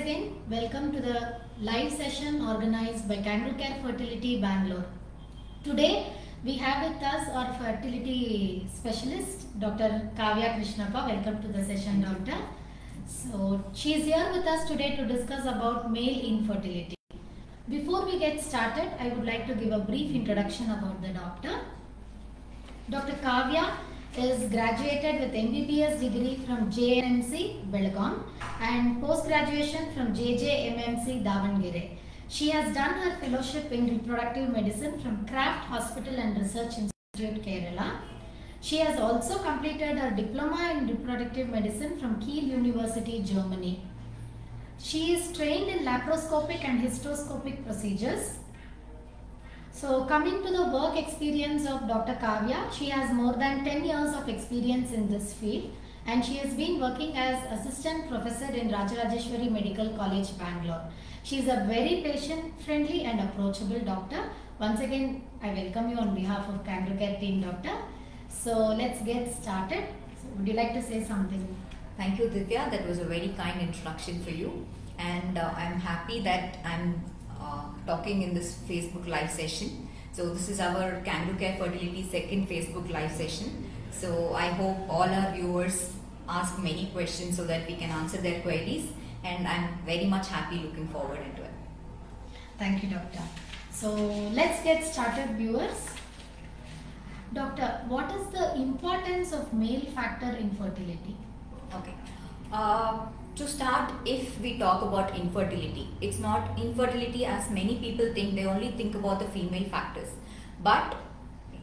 again, welcome to the live session organized by Kangaroo Care Fertility Bangalore. Today we have with us our fertility specialist, Dr. Kavya Krishnappa. Welcome to the session, Doctor. So she is here with us today to discuss about male infertility. Before we get started, I would like to give a brief introduction about the doctor. Dr. Kavya is graduated with MBBS degree from JNMC, Belgaum, and post-graduation from JJMMC, Davangere. She has done her fellowship in reproductive medicine from Kraft Hospital and Research Institute, Kerala. She has also completed her diploma in reproductive medicine from Kiel University, Germany. She is trained in laparoscopic and hysteroscopic procedures. So coming to the work experience of Dr. Kavya, she has more than 10 years of experience in this field and she has been working as assistant professor in Rajarajeshwari Medical College, Bangalore. She is a very patient-friendly and approachable doctor. Once again, I welcome you on behalf of Kangaroo Care team, Doctor. So let's get started. So would you like to say something? Thank you, Divya. That was a very kind introduction for you, and I'm happy that I'm talking in this Facebook live session. So this is our Kangaroo Care Fertility second Facebook live session. So I hope all our viewers ask many questions so that we can answer their queries, and I'm very much happy looking forward into it. Thank you, Doctor. So let's get started, viewers. Doctor, what is the importance of male factor in fertility? Okay. To start, if we talk about infertility, it's not infertility as many people think. They only think about the female factors. But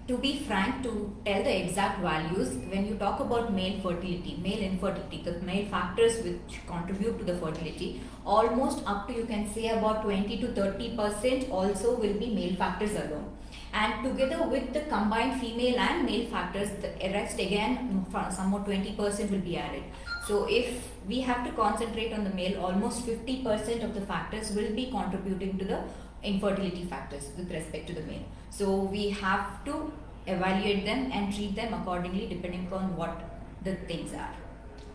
to be frank, to tell the exact values, when you talk about male fertility, male infertility, the male factors which contribute to the fertility, almost up to, you can say, about 20 to 30% also will be male factors alone. And together with the combined female and male factors, the rest again, somewhat 20% will be added. So if we have to concentrate on the male, almost 50% of the factors will be contributing to the infertility factors with respect to the male. So we have to evaluate them and treat them accordingly depending on what the things are.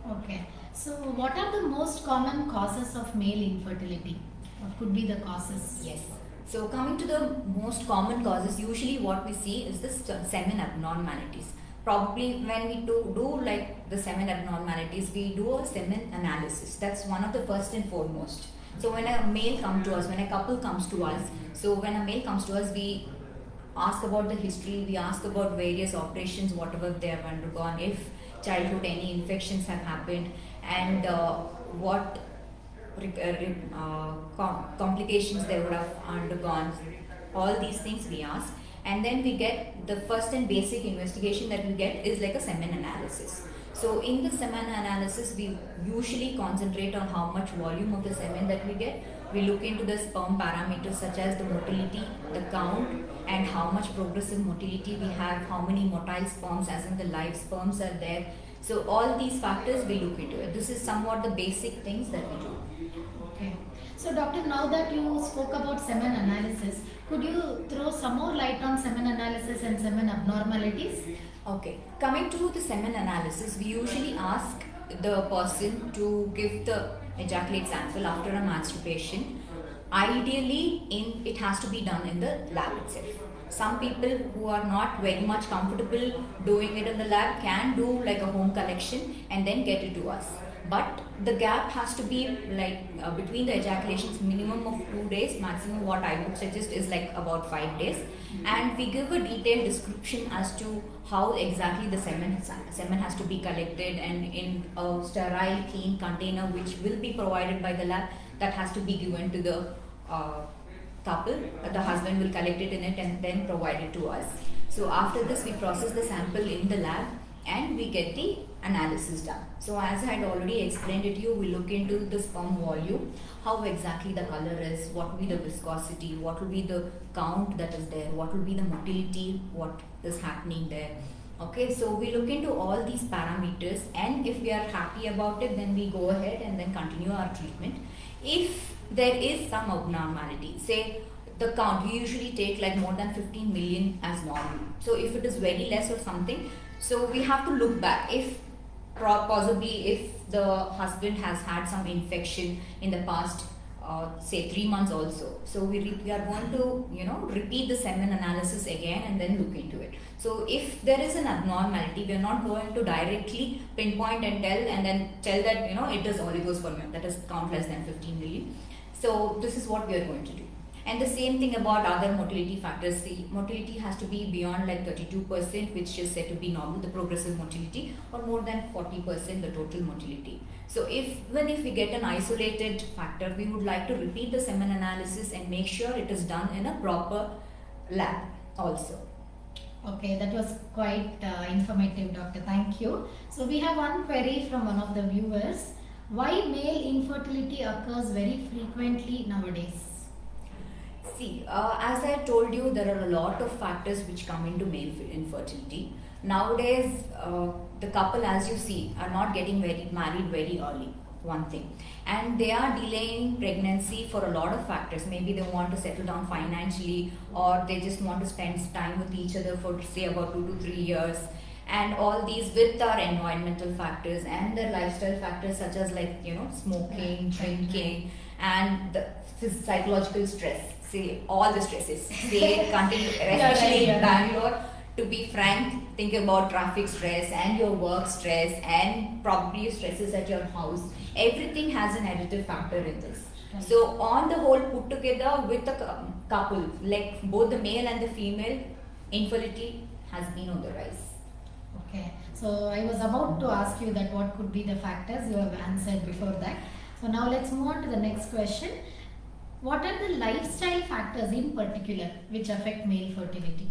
Okay. So what are the most common causes of male infertility? What could be the causes? Yes. So coming to the most common causes, usually what we see is the semen abnormalities. Probably when we do like the semen abnormalities, we do a semen analysis. That's one of the first and foremost. So when a male comes to us, when a couple comes to us, so when a male comes to us, we ask about the history, we ask about various operations, whatever they have undergone, if childhood any infections have happened, and what complications they would have undergone. All these things we ask, and then we get the first and basic investigation that we get is like a semen analysis. So in the semen analysis, we usually concentrate on how much volume of the semen that we get. We look into the sperm parameters such as the motility, the count, and how much progressive motility we have, how many motile sperms as in the live sperms are there. So all these factors we look into it. This is somewhat the basic things that we do. Okay. So doctor, now that you spoke about semen analysis, could you throw some more light on semen analysis and semen abnormalities? Okay. Coming to the semen analysis, we usually ask the person to give the ejaculate sample after a masturbation. Ideally, it has to be done in the lab itself. Some people who are not very much comfortable doing it in the lab can do like a home collection and then get it to us. But the gap has to be like between the ejaculations, minimum of 2 days, maximum what I would suggest is like about 5 days. And we give a detailed description as to how exactly the semen has to be collected, and in a sterile, clean container which will be provided by the lab, that has to be given to the couple. The husband will collect it in it and then provide it to us. So after this, we process the sample in the lab and we get the analysis done. So as I had already explained it to you, we look into the sperm volume, how exactly the color is, what will be the viscosity, what will be the count that is there, what will be the motility, what is happening there. Okay, so we look into all these parameters, and if we are happy about it, then we go ahead and then continue our treatment. If there is some abnormality, say the count, we usually take like more than 15 million as normal. So if it is very less or something, so we have to look back. If possibly if the husband has had some infection in the past, say 3 months also. So we are going to, repeat the semen analysis again and then look into it. So if there is an abnormality, we are not going to directly pinpoint and then tell that, it is oligospermia, that is count less than 15 milli. So this is what we are going to do. And the same thing about other motility factors. The motility has to be beyond like 32%, which is said to be normal, the progressive motility, or more than 40%, the total motility. So even if we get an isolated factor, we would like to repeat the semen analysis and make sure it is done in a proper lab also. Okay, that was quite informative, doctor. Thank you. So we have one query from one of the viewers. Why male infertility occurs very frequently nowadays? See, as I told you, there are a lot of factors which come into male infertility. Nowadays, the couple, as you see, are not getting married very early, one thing. And they are delaying pregnancy for a lot of factors. Maybe they want to settle down financially, or they just want to spend time with each other for, say, about 2 to 3 years. And all these with our environmental factors and their lifestyle factors, such as like, smoking, drinking, and the psychological stress. See, all the stresses. They continue, especially in Bangalore. To be frank, think about traffic stress and your work stress and probably stresses at your house. Everything has an additive factor in this. Right. So on the whole, put together with a couple, like both the male and the female, infertility has been on the rise. Okay, so I was about to ask you that what could be the factors. You have answered before that. So now let's move on to the next question. What are the lifestyle factors in particular which affect male fertility?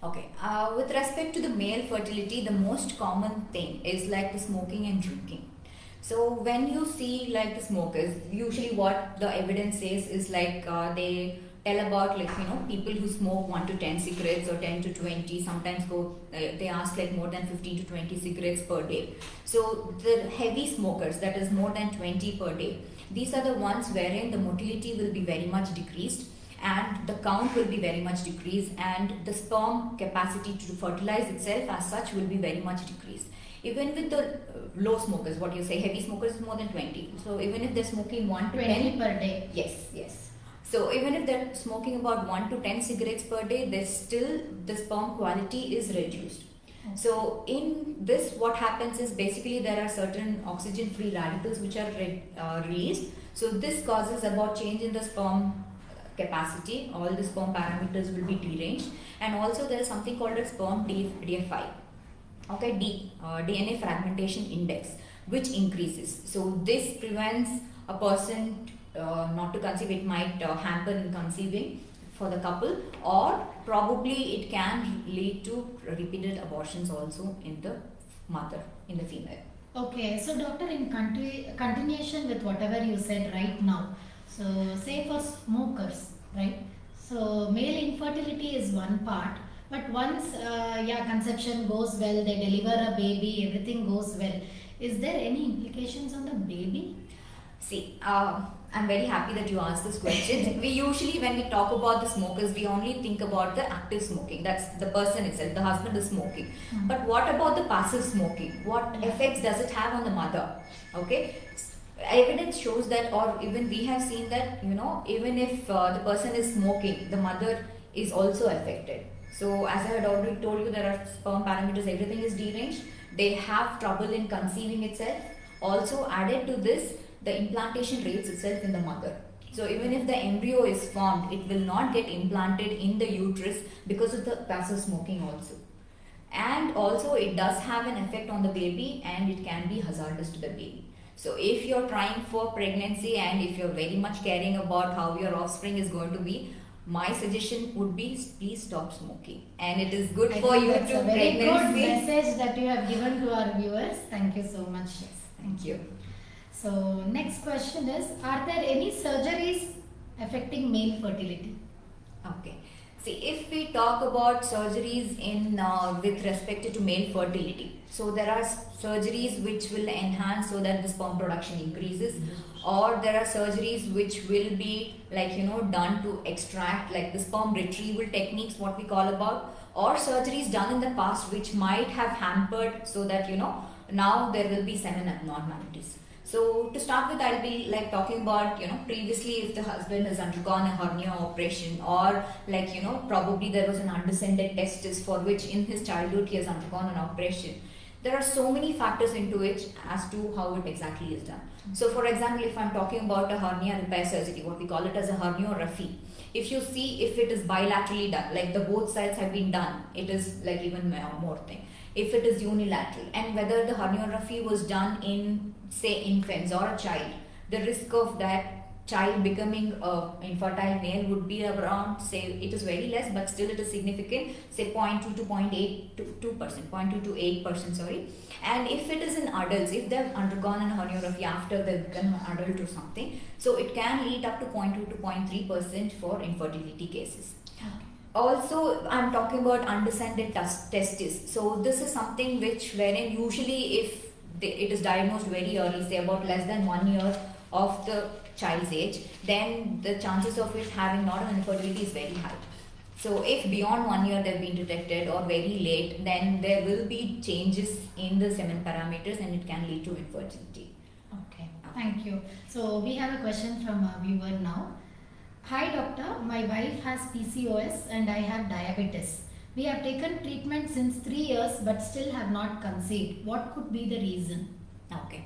Okay, with respect to the male fertility, the most common thing is like the smoking and drinking. So when you see like the smokers, usually what the evidence says is like they tell about like, people who smoke 1 to 10 cigarettes or 10 to 20, sometimes they ask like more than 15 to 20 cigarettes per day. So the heavy smokers, that is more than 20 per day, these are the ones wherein the motility will be very much decreased and the count will be very much decreased and the sperm capacity to fertilize itself as such will be very much decreased. Even with the low smokers, what you say, heavy smokers is more than 20. So even if they're smoking 1 to 20 10 per day. Yes. So even if they're smoking about 1 to 10 cigarettes per day, there's still the sperm quality is reduced. Okay. So in this, what happens is basically there are certain oxygen-free radicals which are released. So this causes about change in the sperm capacity. All the sperm parameters will be deranged, and also there is something called a sperm DFI. Okay, DNA fragmentation index, which increases. So this prevents a person not to conceive. It might hamper in conceiving for the couple, or probably it can lead to repeated abortions also in the mother, in the female. Okay, so doctor, in continuation with whatever you said right now, so say for smokers, right? So male infertility is one part, but once conception goes well, they deliver a baby, everything goes well, is there any implications on the baby? See, I'm very happy that you asked this question. We usually, when we talk about the smokers, we only think about the active smoking. That's the person itself, the husband is smoking. Mm-hmm. But what about the passive smoking? What effects does it have on the mother? Okay. Evidence shows that, or even we have seen that, even if the person is smoking, the mother is also affected. So as I had already told you, there are sperm parameters, everything is deranged. They have trouble in conceiving itself. Also added to this, the implantation rates itself in the mother. So even if the embryo is formed, it will not get implanted in the uterus because of the passive smoking also. And also it does have an effect on the baby and it can be hazardous to the baby. So if you're trying for pregnancy and if you're very much caring about how your offspring is going to be, my suggestion would be please stop smoking. And it is good for you to pregnancy. It's a very good message that you have given to our viewers. Thank you so much. Yes, thank you. So next question is, are there any surgeries affecting male fertility? Okay. See, if we talk about surgeries in with respect to male fertility, so there are surgeries which will enhance so that the sperm production increases, or there are surgeries which will be like done to extract, like the sperm retrieval techniques, what we call about, or surgeries done in the past which might have hampered so that now there will be semen abnormalities. So to start with, I'll be like talking about, previously if the husband has undergone a hernia operation, or like, probably there was an undescended testis for which in his childhood he has undergone an operation. There are so many factors into it as to how it exactly is done. So for example, if I'm talking about a hernia repair surgery, what we call it as a herniorrhaphy, if you see if it is bilaterally done, like the both sides have been done, it is like even more thing. If it is unilateral, and whether the herniorrhaphy was done in, say, infants or a child, the risk of that child becoming a infertile male would be around, say, it is very less, but still it is significant, say 0.2 to 0.8 to 2%, 0.2 to 8%, sorry. And if it is in adults, if they've undergone an herniorrhaphy after they've become an adult or something, so it can lead up to 0.2 to 0.3% for infertility cases. Also, I'm talking about undescended testis. So this is something which, wherein usually if it is diagnosed very early, say about less than 1 year of the child's age, then the chances of it having not an infertility is very high. So if beyond 1 year they've been detected or very late, then there will be changes in the semen parameters and it can lead to infertility. Okay, thank you. So we have a question from a viewer now. Hi doctor, my wife has PCOS and I have diabetes. We have taken treatment since 3 years but still have not conceived. What could be the reason? Okay.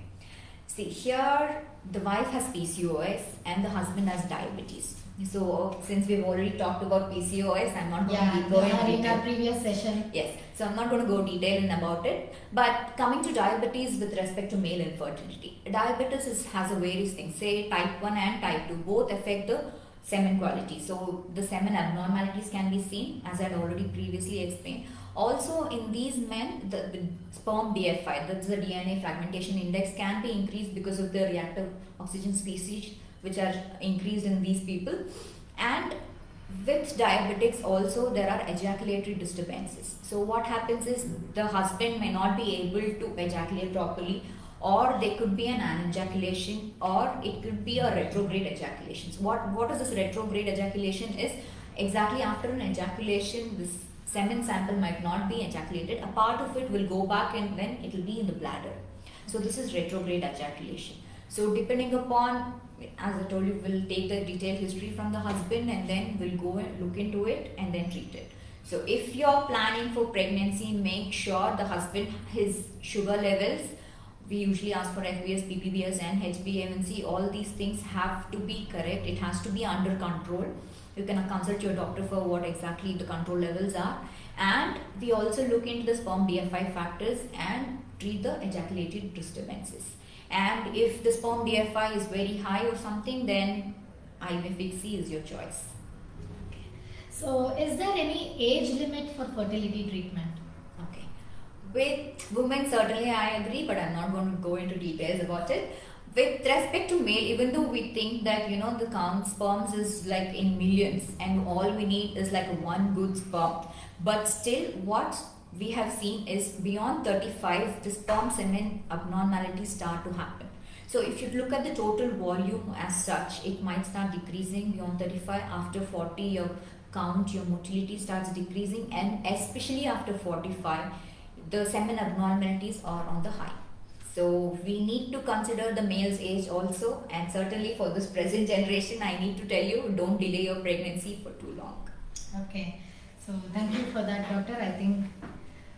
See, here the wife has PCOS and the husband has diabetes. So since we've already talked about PCOS, I'm not going to go into in our previous session. Yes, so I'm not going to go detail in about it. But coming to diabetes with respect to male infertility, diabetes has a various things. Say type 1 and type 2 both affect the semen quality. So the semen abnormalities can be seen, as I had already previously explained. Also in these men, the sperm BFI, that's the DNA fragmentation index, can be increased because of the reactive oxygen species which are increased in these people. And with diabetics also there are ejaculatory disturbances. So what happens is the husband may not be able to ejaculate properly, or there could be an anejaculation, or it could be a retrograde ejaculation. So what is this retrograde ejaculation is? Exactly after an ejaculation, this semen sample might not be ejaculated. A part of it will go back and then it will be in the bladder. So this is retrograde ejaculation. So depending upon, as I told you, we'll take the detailed history from the husband and then we'll go and look into it and then treat it. So if you're planning for pregnancy, make sure the husband, his sugar levels, we usually ask for FBS, PPBS and HbA1c, all these things have to be correct. It has to be under control. You can consult your doctor for what exactly the control levels are. And we also look into the sperm BFI factors and treat the ejaculatory disturbances. And if the sperm BFI is very high or something, then IVF-ICSI is your choice. So is there any age limit for fertility treatment? Okay. With women, certainly I agree, but I'm not going to go into details about it. With respect to male, even though we think that, the count sperms is like in millions and all we need is like one good sperm, but still what we have seen is beyond 35, the sperm semen abnormalities start to happen. So if you look at the total volume as such, it might start decreasing beyond 35. After 40, your count, your motility starts decreasing, and especially after 45, the semen abnormalities are on the high. So we need to consider the male's age also, and certainly for this present generation, I need to tell you, don't delay your pregnancy for too long. Okay, so thank you for that, doctor. I think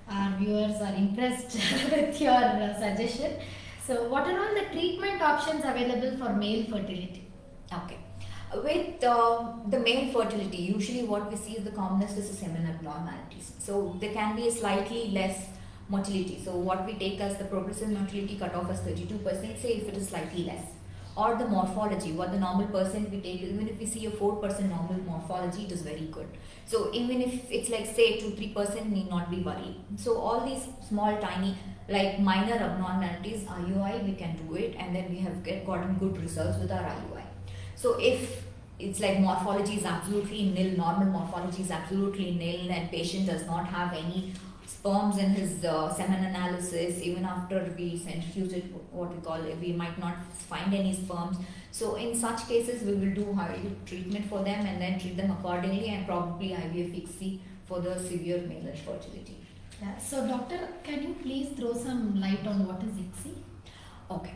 our viewers are impressed with your suggestion. So what are all the treatment options available for male fertility? Okay. With the male fertility, usually what we see is the commonest is the semen abnormalities. So there can be a slightly less motility. So what we take as the progressive motility cutoff as 32%, say if it is slightly less. Or the morphology, what the normal percent we take, even if we see a 4% normal morphology, it is very good. So even if it's like say 2-3%, need not be worried. So all these small tiny like minor abnormalities, IUI, we can do it, and then we have gotten good results with our IUI. So if it's like morphology is absolutely nil, normal morphology is absolutely nil, and patient does not have any sperms in his semen analysis, even after we centrifuge it, what we call it, we might not find any sperms. So in such cases, we will do IVF treatment for them and then treat them accordingly, and probably IVF-ICSI for the severe male infertility. Yeah. So, doctor, can you please throw some light on what is ICSI? Okay.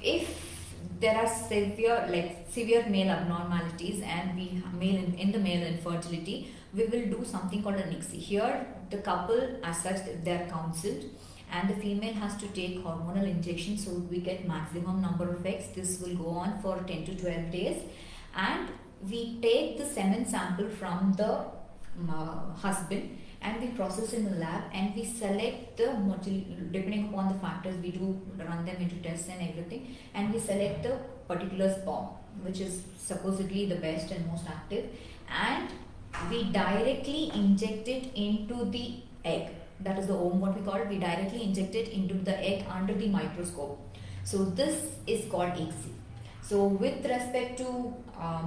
If there are severe male abnormalities and in the male infertility, we will do something called an ICSI. Here, the couple as such, they are counseled, and the female has to take hormonal injections, so we get maximum number of eggs. This will go on for 10 to 12 days, and we take the semen sample from the husband, and we process in the lab, and we select the depending upon the factors, we do run them into tests and everything, and we select the particular sperm which is supposedly the best and most active, and we directly inject it into the egg. That is the ovum, what we call it. We directly inject it into the egg under the microscope. So this is called ICSI. So with respect to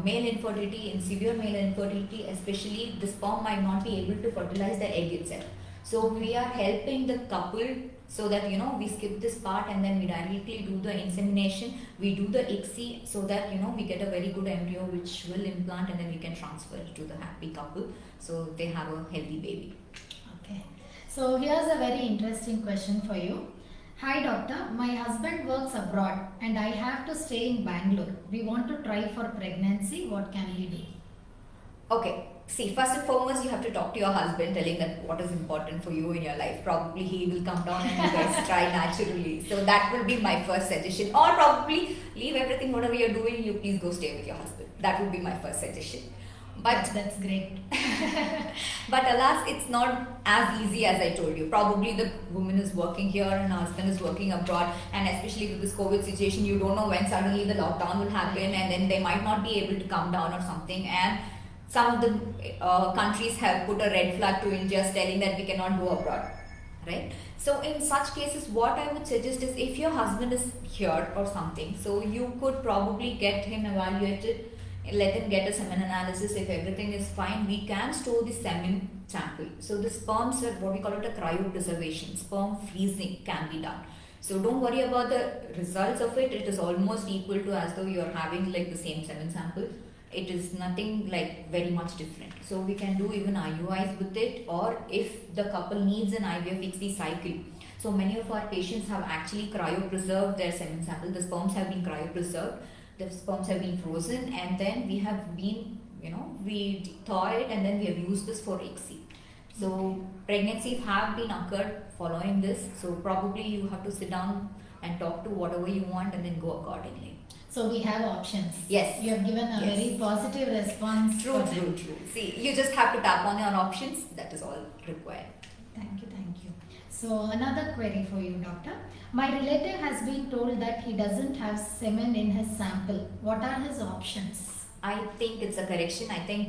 male infertility, in severe male infertility especially, the sperm might not be able to fertilize the egg itself. So we are helping the couple so that, you know, we skip this part and then we directly do the insemination. We do the ICSI so that, you know, we get a very good embryo which will implant, and then we can transfer it to the happy couple so they have a healthy baby. Okay. So here's a very interesting question for you. Hi doctor, my husband works abroad and I have to stay in Bangalore. We want to try for pregnancy. What can we do? Okay. See, first and foremost, you have to talk to your husband, telling that what is important for you in your life. Probably he will come down and you guys try naturally. So that will be my first suggestion. Or probably leave everything, whatever you're doing, you please go stay with your husband. That would be my first suggestion. But that's great. But alas, it's not as easy as I told you. Probably the woman is working here and her husband is working abroad, and especially with this COVID situation, you don't know when suddenly the lockdown will happen, and then they might not be able to come down or something. And some of the countries have put a red flag to India telling that we cannot go abroad, right? So in such cases, what I would suggest is, if your husband is here or something, so you could probably get him evaluated, let him get a semen analysis. If everything is fine, we can store the semen sample. So the sperms are what we call it a cryopreservation. Sperm freezing can be done. So don't worry about the results of it. It is almost equal to as though you are having like the same semen sample. It is nothing like very much different. So we can do even IUIs with it, or if the couple needs an IVF ICSI cycle. So many of our patients have actually cryopreserved their semen sample. The sperms have been cryopreserved. The sperms have been frozen, and then we have been, you know, we thaw it and then we have used this for ICSI. So pregnancies have been occurred following this. So probably you have to sit down and talk to whatever you want and then go accordingly. So we have options. Yes. You have given a very positive response. True. See, you just have to tap on your options. That is all required. Thank you. So another query for you, doctor. My relative has been told that he doesn't have semen in his sample. What are his options? I think it's a correction. I think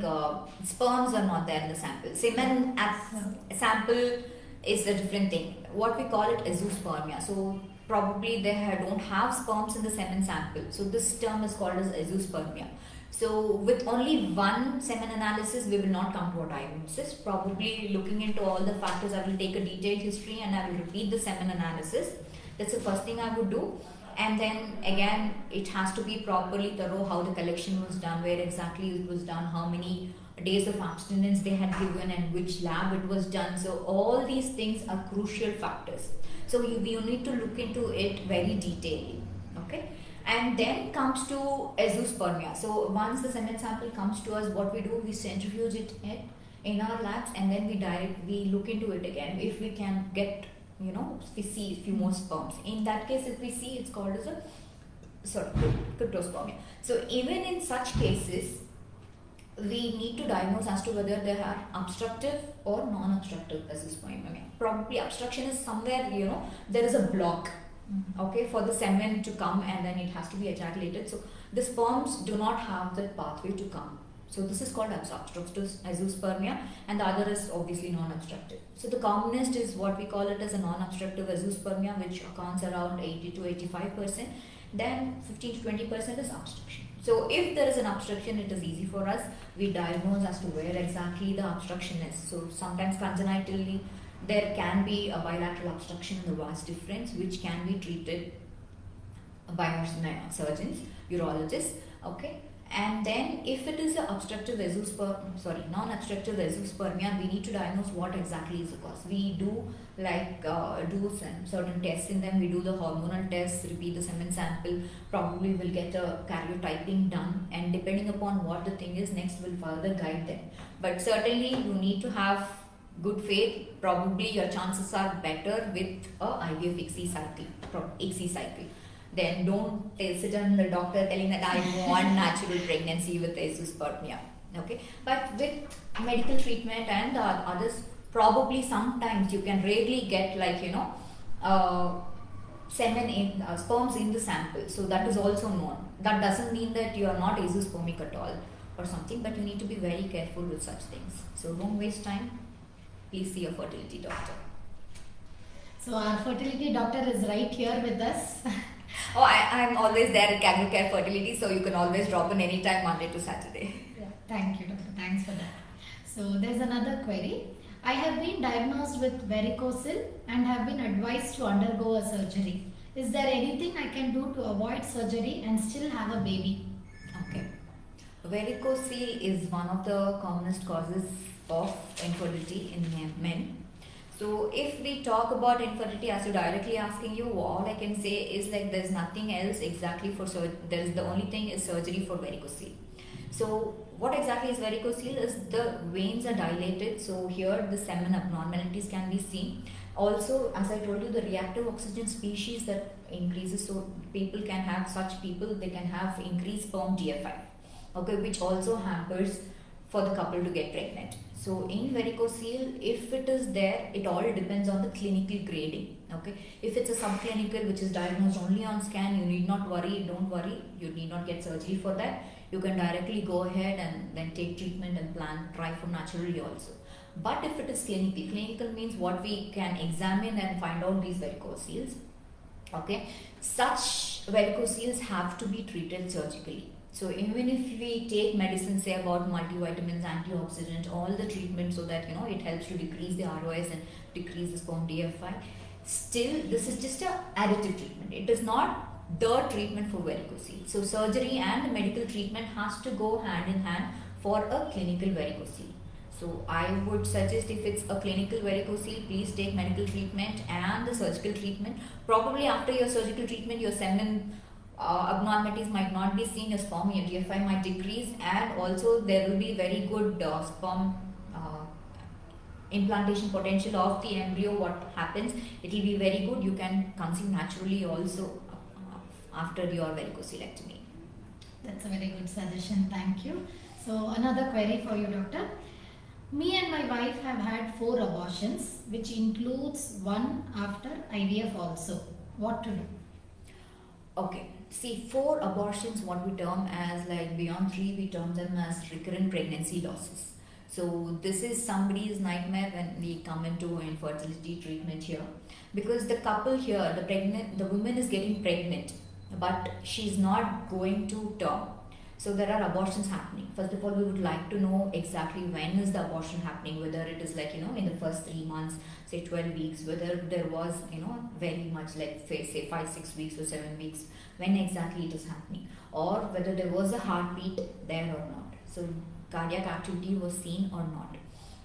sperms are not there in the sample. Semen as sample is a different thing. What we call it azoospermia. So probably they don't have sperms in the semen sample. So this term is called as azoospermia. So with only one semen analysis, we will not come to a diagnosis. Probably looking into all the factors, I will take a detailed history and I will repeat the semen analysis. That's the first thing I would do. And then again, it has to be properly thorough, how the collection was done, where exactly it was done, how many days of abstinence they had given, and which lab it was done. So all these things are crucial factors. So you need to look into it very detailedly. Okay. And then comes to azoospermia. So once the semen sample comes to us, what we do, we centrifuge it in our labs, and then we look into it again. If we can get, you know, we see a few more sperms. In that case, if we see, it's called as a cryptospermia. So even in such cases, we need to diagnose as to whether they are obstructive or non-obstructive azoospermia. Probably obstruction is somewhere, you know, there is a block. Okay, for the semen to come, and then it has to be ejaculated. So the sperms do not have that pathway to come. So this is called obstructive azoospermia, and the other is obviously non-obstructive. So the commonest is what we call it as a non-obstructive azoospermia, which accounts around 80 to 85%. Then 15 to 20% is obstruction. So if there is an obstruction, it is easy for us. We diagnose as to where exactly the obstruction is. So sometimes congenitally, there can be a bilateral obstruction in the vas deferens, which can be treated by our surgeons, urologists, okay. And then if it is a obstructive non-obstructive azoospermia, we need to diagnose what exactly is the cause. We do do some certain tests in them. We do the hormonal tests, repeat the semen sample, probably will get a karyotyping done, and depending upon what the thing is next, will further guide them. But certainly you need to have good faith. Probably your chances are better with a IVF ICSI cycle. Then don't sit on the doctor telling that I want natural pregnancy with azoospermia. Okay, but with medical treatment and others, probably sometimes you can rarely get sperms in the sample. So that is also known. That doesn't mean that you are not azoospermic at all or something, but you need to be very careful with such things. So don't waste time. Please see a fertility doctor. So our fertility doctor is right here with us. Oh, I'm always there at Kangaroo Care Fertility, so you can always drop in anytime, Monday to Saturday. Yeah, thank you, doctor. Thanks for that. So there's another query. I have been diagnosed with varicocele and have been advised to undergo a surgery. Is there anything I can do to avoid surgery and still have a baby? Okay. Varicocele is one of the commonest causes of infertility in men. So if we talk about infertility, as you're directly asking you, all I can say is there's nothing else exactly for surgery. The only thing is surgery for varicocele. So what exactly is varicocele is the veins are dilated. So here the semen abnormalities can be seen. Also, as I told you, the reactive oxygen species that increases. So they can have increased sperm GFI. Okay, which also hampers for the couple to get pregnant. So in varicocele, if it is there, it all depends on the clinical grading. Okay, if it's a subclinical which is diagnosed only on scan, you need not worry. Don't worry, you need not get surgery for that. You can directly go ahead and then take treatment and try for naturally also. But if it is clinical means what we can examine and find out these varicoceles. Okay, such varicoceles have to be treated surgically. So even if we take medicine, say about multivitamins, antioxidant, all the treatment so that it helps to decrease the ROS and decrease the sperm DFI, still this is just a additive treatment. It is not the treatment for varicocele. So surgery and medical treatment has to go hand in hand for a clinical varicocele. So I would suggest, if it's a clinical varicocele, please take medical treatment and the surgical treatment. Probably after your surgical treatment, your semen abnormalities might not be seen, your sperm, your GFI might decrease, and also there will be very good sperm implantation potential of the embryo. What happens, it will be very good. You can conceive naturally also after your varicocelectomy. That's a very good suggestion. Thank you. So another query for you, doctor. Me and my wife have had 4 abortions, which includes one after IVF also. What to do? Okay. See, 4 abortions, what we term as beyond 3, we term them as recurrent pregnancy losses. So this is somebody's nightmare when we come into infertility treatment here, because the couple here, the woman is getting pregnant, but she's not going to term. So there are abortions happening. First of all, we would like to know exactly when is the abortion happening, whether it is in the first 3 months, say 12 weeks, whether there was, very much say 5-6 weeks or 7 weeks, when exactly it is happening, or whether there was a heartbeat there or not. So cardiac activity was seen or not,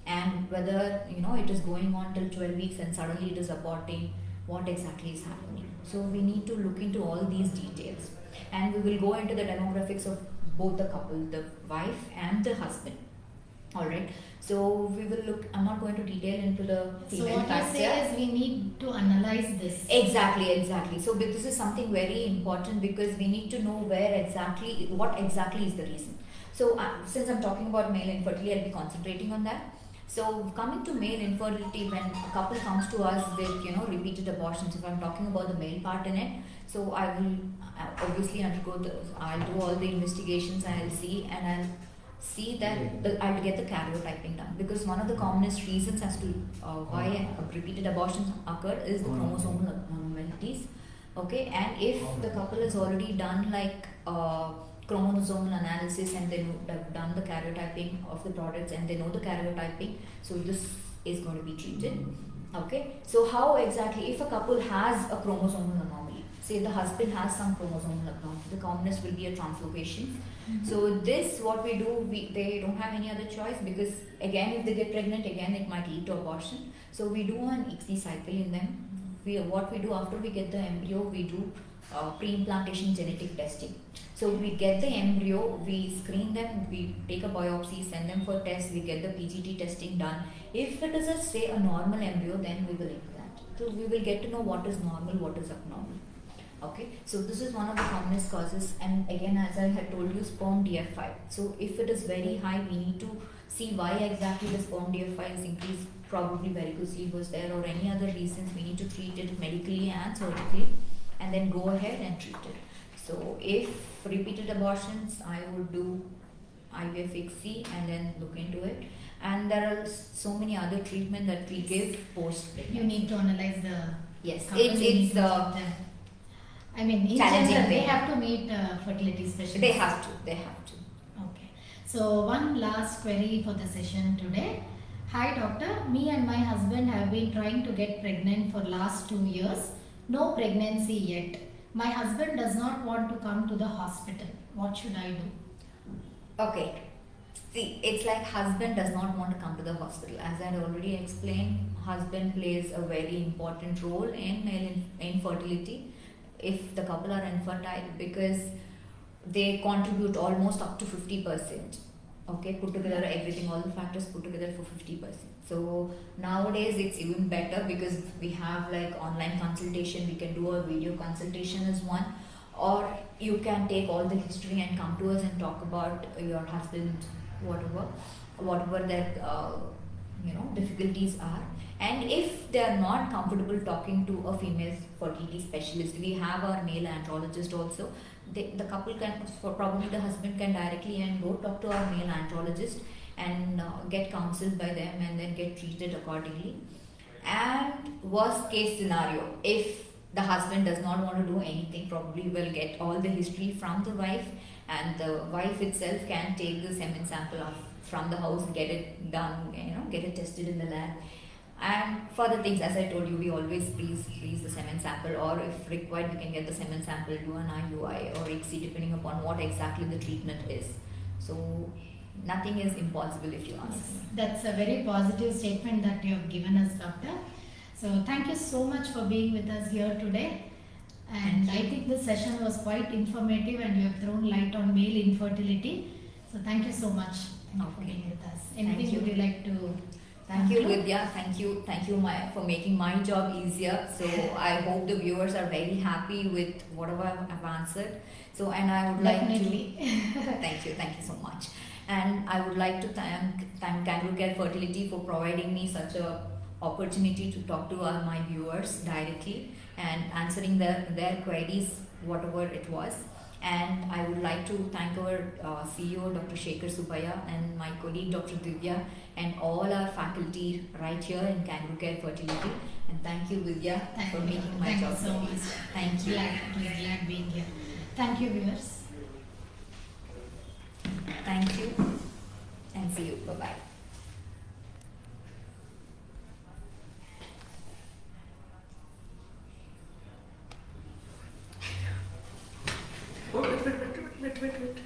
and whether it is going on till 12 weeks and suddenly it is aborting, what exactly is happening. So we need to look into all these details, and we will go into the demographics of both the couple, the wife and the husband. Alright, so we will look, I'm not going to detail into the female factor. So what you say is we need to analyze this. Exactly. So this is something very important, because we need to know what exactly is the reason. So since I'm talking about male infertility, I'll be concentrating on that. So coming to male infertility, when a couple comes to us with repeated abortions, if I'm talking about the male part in it, so I will obviously I'll do all the investigations, and I'll see, and I'll see that I'll get the karyotyping done, because one of the commonest reasons as to why repeated abortions occur is the chromosomal abnormalities. Okay, and if the couple has already done chromosomal analysis and they have done the karyotyping of the products and they know the karyotyping, so this is going to be treated. Okay, so how exactly, if a couple has a chromosomal anomaly, say the husband has some chromosomal abnormality, the commonest will be a translocation. Mhm. So this, what we do, they don't have any other choice, because again, if they get pregnant again, it might lead to abortion. So we do an ICSI cycle in them. What we do after we get the embryo, we do pre-implantation genetic testing. So we get the embryo, we screen them, we take a biopsy, send them for tests, we get the PGT testing done. If it is a normal embryo, then we will implant. So we will get to know what is normal, what is abnormal. Okay, so this is one of the commonest causes, and again, as I had told you, sperm DF5. So if it is very high, we need to see why exactly the sperm DF5 is increased. Probably varicose was there, or any other reasons. We need to treat it medically and surgically, and then go ahead and treat it. So if repeated abortions, I would do IVF ICSI and then look into it. And there are so many other treatment that we give post pregnancy. You need to analyze the Yes, couple, you need it's to meet them. I mean, in challenging general, they thing. have to meet fertility specialists. They have to. Okay. So one last query for the session today. Hi doctor, me and my husband have been trying to get pregnant for last 2 years. No pregnancy yet. My husband does not want to come to the hospital. What should I do? Okay. See, it's like husband does not want to come to the hospital. As I had already explained, husband plays a very important role in male infertility if the couple are infertile, because they contribute almost up to 50%. Okay, put together everything, all the factors put together for 50%. So nowadays it's even better, because we have like online consultation, we can do a video consultation as one, or you can take all the history and come to us and talk about your husband, whatever their difficulties are. And if they are not comfortable talking to a female fertility specialist, we have our male andrologist also. The couple can, probably the husband can directly and go talk to our male andrologist and get counseled by them and then get treated accordingly. And worst case scenario, if the husband does not want to do anything, probably will get all the history from the wife, and the wife itself can take the semen sample from the house, get it done, get it tested in the lab. And further things, as I told you, we always freeze the semen sample, or if required, we can get the semen sample, do an IUI or ICSI, depending upon what exactly the treatment is. So nothing is impossible, if you ask me. That's a very positive statement that you have given us, doctor. So thank you so much for being with us here today. And I think this session was quite informative, and you have thrown light on male infertility. So thank you so much for being with us. Anything would you like to? Thank you, Vidya. Thank you for making my job easier. So I hope the viewers are very happy with whatever I've answered. So, and I would Definitely. Thank you so much. And I would like to thank Kangaroo Care Fertility for providing me such a opportunity to talk to my viewers directly and answering their queries, whatever it was. And I would like to thank our CEO, Dr. Shekhar Subaya, and my colleague, Dr. Divya, and all our faculty right here in Kangaroo Care Fertility. And thank you, Vidya, for making my job so much. Thank you. Glad being here. Thank you, viewers. Thank you, and see you. Bye-bye. Oh, wait.